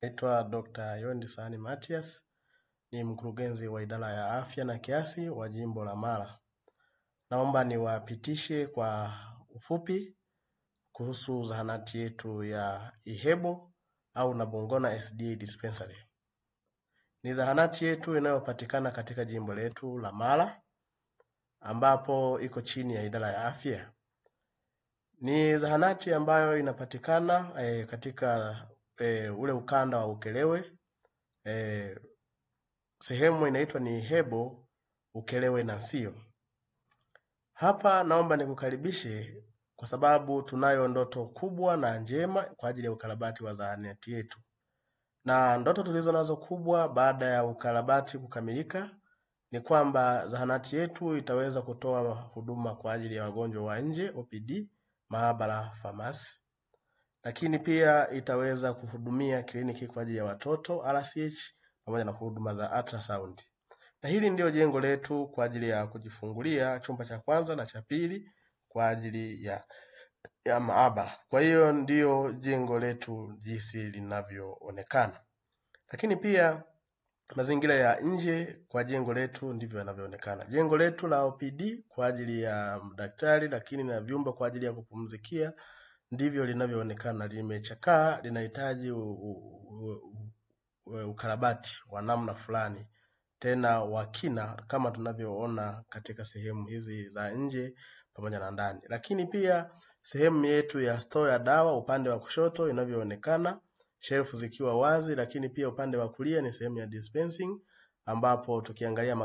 Naitwa Dr. Yondi Sahani Matias, ni mkurugenzi wa idara ya afya na kiasi wa jimbo la Mara. Naomba niwapitishe kwa ufupi kuhusu zahanati yetu ya Ihebo au Nabungona SDA Dispensary. Ni zahanati yetu inayopatikana katika jimbo letu la Mara, ambapo iko chini ya idara ya afya. Ni zahanati ambayo inapatikana katika ule ukanda wa Ukerewe. Sehemu inaitwa ni Ihebo, Ukerewe na Sio. Hapa naomba nikukaribishe kwa sababu tunayo ndoto kubwa na njema kwa ajili ya ukarabati wa zahanati yetu. Na ndoto tulizo nazo kubwa baada ya ukarabati kukamilika ni kwamba zahanati yetu itaweza kutoa huduma kwa ajili ya wagonjwa wa nje OPD, maabara, famasi. Lakini pia itaweza kuhudumia kliniki kwa ajili ya watoto RCH pamoja na huduma za ultrasound. Na hili ndio jengo letu kwa ajili ya kujifungulia, chumba cha kwanza na cha pili kwa ajili ya maabara. Kwa hiyo ndio jengo letu jinsi linavyoonekana. Lakini pia mazingira ya nje kwa jengo letu ndivyo yanavyoonekana. Jengo letu la OPD kwa ajili ya daktari, lakini na vyumba kwa ajili ya kupumzikia ndivyo linavyoonekana. Limechakaa, linahitaji ukarabati wa namna fulani, tena wakina kama tunavyoona katika sehemu hizi za nje pamoja na ndani. Lakini pia sehemu yetu ya store ya dawa upande wa kushoto inavyoonekana, shelf zikiwa wazi, lakini pia upande wa kulia ni sehemu ya dispensing, ambapo tukiangalia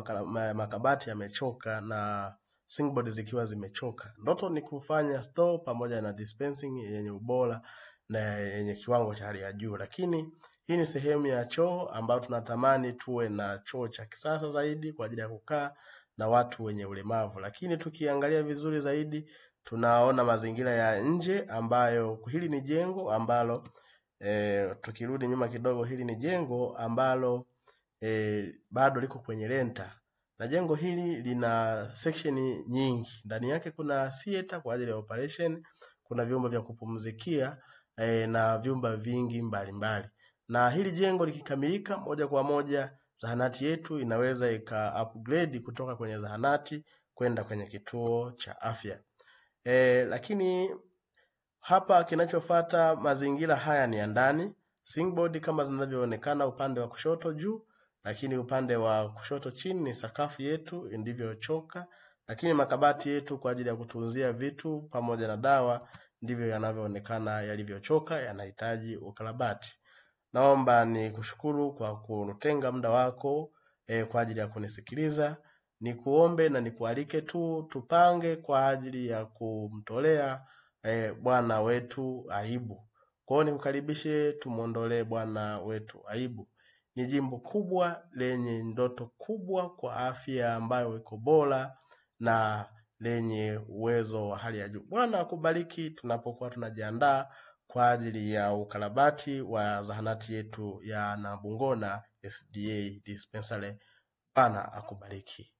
makabati yamechoka na singboard zikiwa zimechoka. Ndoto ni kufanya store pamoja na dispensing yenye ubora na yenye kiwango cha hali ya juu. Lakini hii ni sehemu ya choo ambayo tunatamani tuwe na choo cha kisasa zaidi kwa ajili ya kukaa na watu wenye ulemavu. Lakini tukiangalia vizuri zaidi tunaona mazingira ya nje ambayo hili ni jengo ambalo tukirudi nyuma kidogo, hili ni jengo ambalo bado liko kwenye renta. Na jengo hili lina section nyingi. Ndani yake kuna theater kwa ajili ya operation, kuna vyumba vya kupumzikia na vyumba vingi mbalimbali. Na hili jengo likikamilika, moja kwa moja zahanati yetu inaweza upgrade kutoka kwenye zahanati kwenda kwenye kituo cha afya. Lakini hapa kinachofuata, mazingira haya ni ya ndani. Singboard kama zinavyoonekana upande wa kushoto juu, lakini upande wa kushoto chini ni sakafu yetu ndivyochoka. Lakini makabati yetu kwa ajili ya kutunzia vitu pamoja na dawa ndivyo yanavyoonekana yalivyochoka, yanahitaji ukarabati. Naomba ni kushukuru kwa kutenga muda wako kwa ajili ya kunisikiliza. Ni kuombe na nikualike tu tupange kwa ajili ya kumtolea Bwana wetu aibu. Kwa hiyo nikukaribishe tumuondolee Bwana wetu aibu. Ni jimbo kubwa lenye ndoto kubwa kwa afya ambayo iko bora na lenye uwezo wa hali ya juu. Bwana akubariki tunapokuwa tunajiandaa kwa ajili ya ukarabati wa zahanati yetu ya Nabungona SDA Dispensary. Bwana akubariki.